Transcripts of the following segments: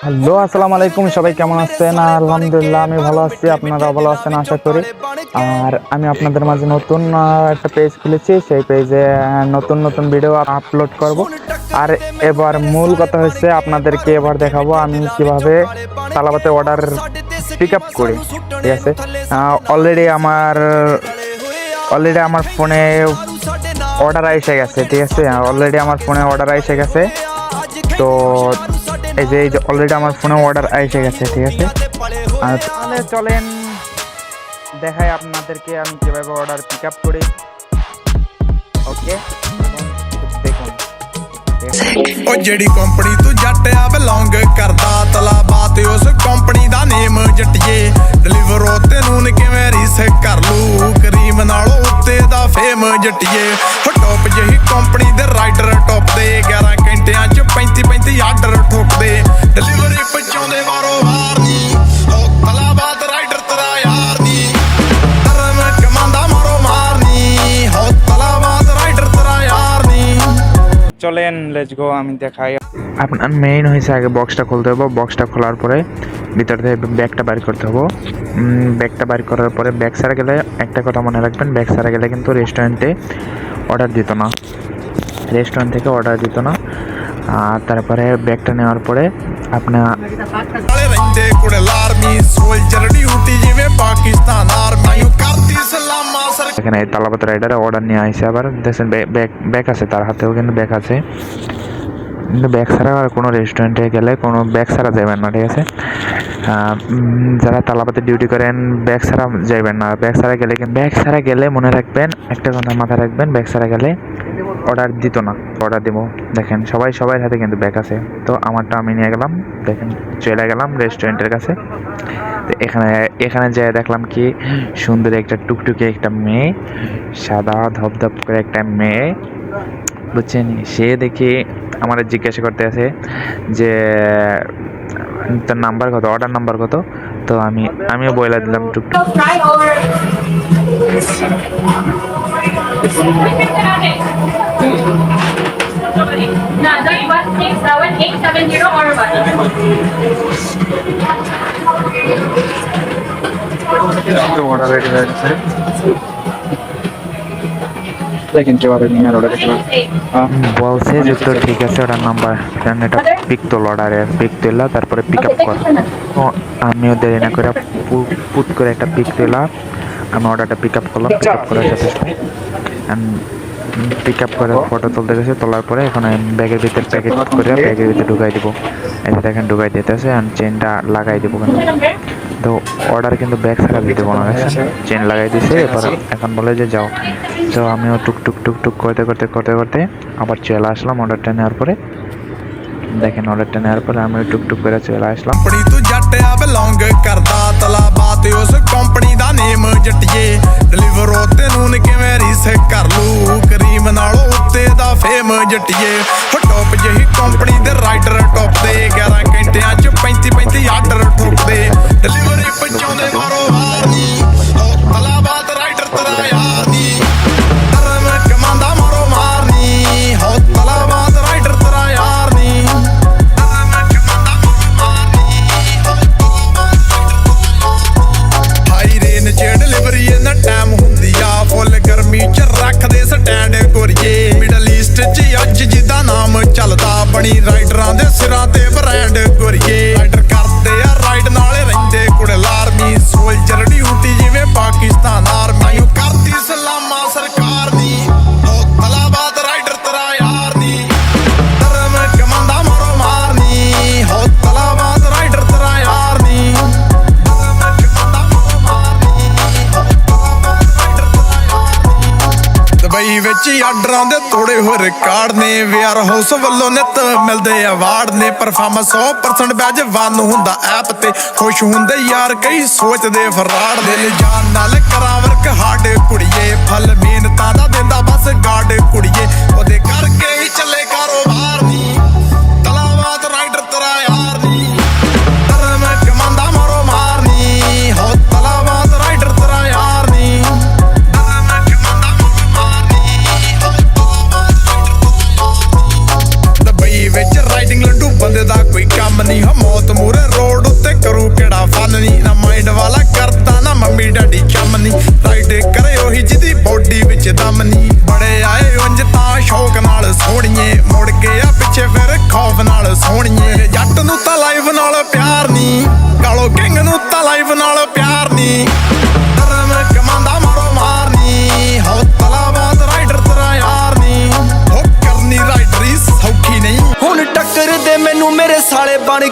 Hello, আসসালামু আলাইকুম। সবাই কেমন আছেন? আলহামদুলিল্লাহ আমি ভালো আছি, আপনারা ভালো আছেন আশা করি। আর আমি আপনাদের মাঝে নতুন একটা পেজ খুলেছি, সেই পেজে নতুন নতুন ভিডিও আপলোড করব। আর এবার মূল কথা হচ্ছে আপনাদেরকে এবার দেখাবো আমি কিভাবে তালাবাতে অর্ডার পিক আপ করি। ঠিক আছে, অলরেডি আমার ফোনে অর্ডার এসে গেছে। ঠিক আছে, অলরেডি আমার ফোনে অর্ডার এসে গেছে। তো এই যে অলরেডি আমার ফোনে অর্ডার এসে গেছে। ঠিক আছে, আর তাহলে চলেন দেখাই আপনাদেরকে আমি কিভাবে অর্ডার পিক আপ করি। ওকে, দেখুন। ਉਹ ਜਿਹੜੀ ਕੰਪਨੀ ਤੂੰ ਜੱਟ ਆ ਬਿਲੋਂਗ ਕਰਦਾ ਤਲਾਬਾਤ ਉਸ ਕੰਪਨੀ ਦਾ ਨੇਮ ਜੱਟੀਏ ਡਿਲੀਵਰ ਹੋ ਤੈਨੂੰ ਕਿਵੇਂ ਰੀਸ ਕਰ ਲੂ ਕਰੀਮ ਨਾਲੋਂ ਉੱਤੇ ਦਾ ਫੇਮ ਜੱਟੀਏ ਹੋ ਟੌਪ ਜਿਹੀ ਕੰਪਨੀ ਦੇ ਰਾਈਡਰ ਟੌਪ ਦੇ 11 ਘੰਟਿਆਂ ਚ 35 ਆਰਡਰ ਠੋਕਦੇ ਡਿਲੀਵਰੀ ਪਹੁੰਚਾਉਂਦੇ ਵਾਰੋ ਵਾਰ ਨੀ ਹੋ ਤਲਾਬਾਤ ਰਾਈਡਰ ਤੇਰਾ ਯਾਰ ਨੀ ਧਰਮ ਕਮਾਂਦਾ ਮਾਰੋ ਮਾਰਨੀ ਹੋ ਤਲਾਬਾਤ ਰਾਈਡਰ ਤੇਰਾ ਯਾਰ ਨੀ চলেন লেটস গো, আমি দেখাই। আপনার মেইন হয়েছে আগে বক্সটা খুলতে হবে। বক্সটা খোলার পরে ভিতর থেকে ব্যাগটা বাইর করতে হবে। ব্যাগটা বাইর করার পরে ব্যাগ ছাড়া গেলে একটা কথা মনে রাখবেন, ব্যাগ ছাড়া গেলে কিন্তু রেস্টুরেন্টে অর্ডার দিত না, রেস্টুরেন্ট থেকে অর্ডার দিত না। আর তারপরে ব্যাগটা নেওয়ার পরে আপনার ਰਹਿੰਦੇ ਕੁੜੇ ਲਾਰਮੀ ਸੋਲਜਰ ਡਿਊਟੀ ਜਿਵੇਂ ਪਾਕਿਸਤਾਨ ਆਰਮੀ ਕਰਦੀ ਸਲਾਮਾ ਸਰ এখানে তালাবাত রাইডারে অর্ডার নিয়ে আসছে। আবার দেখছেন ব্যাগ আছে, তার হাতেও কিন্তু ব্যাগ আছে। কিন্তু ব্যাগ ছাড়া আর কোনো রেস্টুরেন্টে গেলে কোনো ব্যাগ ছাড়া যাবেন না। ঠিক আছে, যারা তালাবাতে ডিউটি করেন ব্যাগ ছাড়া যাবেন না। ব্যাগ ছাড়া গেলে মনে রাখবেন একটা কথা মাথায় রাখবেন, ব্যাগ ছাড়া গেলে অর্ডার দিত না। অর্ডার দিব, দেখেন সবার হাতে কিন্তু ব্যাগ আছে। তো আমারটা আমি নিয়ে গেলাম, দেখেন চলে গেলাম রেস্টুরেন্টের কাছে। তো এখানে যেয়ে দেখলাম কি সুন্দর একটা টুকটুকে একটা মেয়ে, সাদা ধপধপ করে একটা মেয়ে, বুঝছেন। সে দেখি আমার জিজ্ঞাসা করতে আছে যে তোর নাম্বার কত, অর্ডার নাম্বার কত। তো আমিও বলে দিলাম টুকটুক। অর্ডার রেডি হয়ে গেছে, বলছে যে তো ঠিক আছে অর্ডার নাম্বার, এটা পিক তোল, অর্ডারের পিক তোলা, তারপরে পিক আপ কর। তো আমিও দেরি না করে পুট করে একটা পিক তোলা, আমি অর্ডারটা পিক আপ করলাম। পিক আপ করার সাথে পিক আপ করে ফটো তুলতে গেছে। তোলার পরে এখন ব্যাগের ভিতরে প্যাকেট করে ব্যাগের ভিতরে ঢুকাই দিব। এই যে দেখেন ঢুকাই দিতেছে, আর চেনটা লাগাই দিব। তো অর্ডার কিন্তু ব্যাগ ছাড়া দিতে কোনো চেন লাগাই দিছে। এবার এখন বলে যে যাও। তো আমিও টুক করতে আবার চলে আসলাম অর্ডারটা নেওয়ার পরে। দেখেন অর্ডারটা নেওয়ার পরে আমি টুক করে চলে আসলাম। ਕੰਪਨੀ ਤੂੰ ਜੱਟ ਆ ਬਿਲੋਂਗ ਕਰਦਾ ਤਲਾਬਾਤ ਉਸ ਕੰਪਨੀ ਦਾ ਨੇਮ ਜੱਟੀਏ ਡਿਲੀਵਰ ਹੋ ਤੈਨੂੰ ਕਿਵੇਂ ਰੀਸ ਕਰ ਲੂ ਕਰੀਮ ਨਾਲੋਂ ਉੱਤੇ ਦਾ ਫੇਮ ਜੱਟੀਏ ਹੋ ਟੌਪ ਜਿਹੀ ਕੰਪਨੀ ਦੇ ਰਾਈਡਰ ਟੌਪ ਦੇ 11 ਘੰਟਿਆਂ ਚ 35 ਆਰਡਰ ਠੋਕਦੇ ਡਿਲੀਵਰੀ ਪਹੁੰਚਾਉਂਦੇ ਵਾਰੋ ਵਾਰ ਨੀ ਹੋ ਤਲਾਬਾਤ ਰਾਈਡਰ ਤੇਰਾ ਯਾਰ ਨੀ ਧਰਮ ਕਮਾਂਦਾ ਮਾਰੋ ਮਾਰਨੀ ਹੋ ਤਲਾਬਾਤ ਰਾਈਡਰ ਤੇਰਾ ਯਾਰ ਨੀ ਡਿਲੀਵਰੀ ਇਹਨਾਂ ਟਾਈਮ ਹੁੰਦੀ ਆ ਫੁੱਲ ਗਰਮੀ ਚ ਰੱਖਦੇ ਸਟੈਂਡ ਗੋਰੀਏ ਮਿਡਲ ਈਸਟ ਚ ਅੱਜ ਜਿਹਦਾ ਨਾਮ ਚੱਲਦਾ ਬਣੀ ਰਾਈਡਰਾਂ ਦੇ ਸਿਰਾਂ ਤੇ ਬ੍ਰਾਂਡ ਗੋਰੀਏ ਰਾਈਡਰ ਕਰਦੇ ਆ ਰਾਈਡ ਨਾਲੇ ਰਹਿੰਦੇ ਕੁੜੇ ਲਾਰਮੀ ਸੋਲਜਰ ਡਿਊਟੀ ਜਿਵੇਂ ਪਾਕਿਸਤਾਨ ਆਰਮੀ ਕਰਦੀ ਸਲਾਮਾ ਸਰਕਾਰ ਨੀ ਹੋ ਤਲਾਬਾਤ ਰਾਈਡਰ ਤੇਰਾ ਯਾਰ ਨੀ ਧਰਮ ਕਮਾਂਦਾ ਮਾਰੋ ਮਾਰਨੀ ਹੋ ਤਲਾਬਾਤ ਰਾਈਡਰ ਤੇਰਾ ਯਾਰ ਨੀ ਦੁਬਈ ਵਿੱਚ ਆਰਡਰਾਂ ਦੇ ਤੋੜੇ ਹੋਏ ਰਿਕਾਰਡ ਨੇ ਵੇਅਰ ਹਾਊਸ ਵੱਲੋਂ ਨਿੱਤ ਮਿਲਦੇ ਅਵਾਰਡ ਨੇ ਪਰਫਾਰਮੈਂਸ 100% ਬੈਜਵਾਨ ਹੁੰਦਾ ਐਪ ਤੇ ਖੁਸ਼ ਹੁੰਦੇ ਯਾਰ ਕਈ ਸੋਚਦੇ ਫਰਾਡ ਦੇ ਜਾਨ ਨਾਲ ਕਰਾਂ ਵਰਕ ਹਾਰਡ ਕੁੜੀਏ ਫਲ ਮਿਹਨਤਾਂ ਦਾ ਦਿੰਦਾ ਬਸ ਗਾਰਡ ਕੁੜੀਏ ਉਹਦੇ ਕਰਕੇ ਹੀ ਚੱਲੇ ਕਾਰੋਬਾਰ ਨੀ ਤਲਾਬਾਤ ਰਾਈਡਰ ਤੇਰਾ ਯਾਰ ਨੀ ਧਰਮ ਕਮਾਂਦਾ ਮਾਰੋ ਮਾਰਨੀ ਹੋ ਤਲਾਬਾਤ ਰਾਈਡਰ ਤੇਰਾ ਯਾਰ ਨੀ ਵਿੱਚ ਰਾਈਡਿੰਗ ਲੱਡੂ ਬੰਦੇ ਦਾ ਕੋਈ ਕੰਮ ਨਹੀਂ ਹੋ ਮੌਤ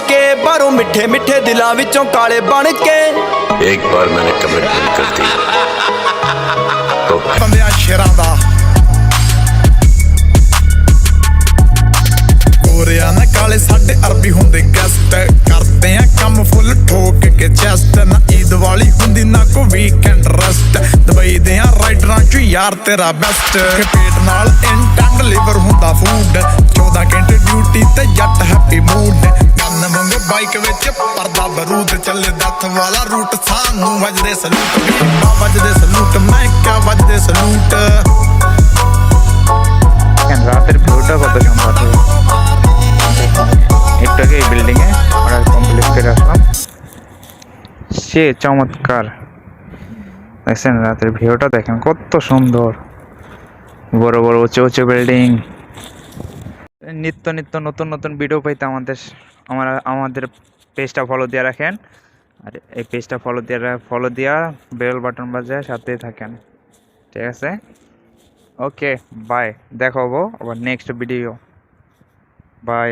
ਕੇ ਬਾਹਰੋਂ ਮਿੱਠੇ ਮਿੱਠੇ ਦਿਲਾਂ ਵਿੱਚੋਂ ਕਾਲੇ ਬਣ ਕੇ। एक बार मैंने कमिटमेंट कर दी तो ਬੰਦਿਆਂ ਸ਼ੇਰਾਂ ਦਾ ਗੋਰਿਆਂ ਨਾ ਕਾਲੇ ਸਾਡੇ ਅਰਬੀ ਹੁੰਦੇ ਗੈਸਟ ਕਰਦੇ ਆ ਕੰਮ ਫੁੱਲ ਠੋਕ ਕੇ ਚੈਸਟ ਨਾ ਈਦ ਵਾਲੀ ਹੁੰਦੀ ਨਾ ਕੋ ਵੀਕਐਂਡ ਰੈਸਟ ਦੁਬਈ ਦੇ ਆ ਰਾਈਡਰਾਂ ਚ ਯਾਰ ਤੇਰਾ ਬੈਸਟ ਪੇਟ ਨਾਲ ਇੰਟੈਂਡ ਲਿਵਰ ਹੁੰਦਾ ਫੂਡ 14 ਘੰਟੇ ਡਿਊਟੀ ਤੇ ਜੱਟ ਹੈਪੀ ਮੂਡ ਕੰਨ ਵਾਂਗੂ ਬਾਈਕ ਵਿੱਚ ਪਰਦਾ ਬਰੂਦ ਚੱਲੇ ਦੱਥ ਵਾਲਾ ਰੂਟ ਸਾਨੂੰ ਵੱਜਦੇ ਸਲੂਟ ਵੱਜਦੇ ਸਲੂਟ ਮੈਂ ਕਿਆ ਵੱਜਦੇ ਸਲੂਟ রাতের ভিউটা কত সুন্দর। একটু আগে এই বিল্ডিংয়ে আমরা কমপ্লিট করে আসলাম, সে চমৎকার। দেখছেন রাতের ভিউটা, দেখেন কত সুন্দর, বড় বড় উঁচু উঁচু বিল্ডিং। নিত্য নিত্য নতুন নতুন ভিডিও পাইতে আমাদের পেজটা ফলো দিয়ে রাখেন, আর এই পেজটা ফলো দিয়া বেল বাটন বাজায় সাথেই থাকেন, ঠিক আছে? ওকে বাই, দেখা হবো আবার নেক্সট ভিডিও, বাই।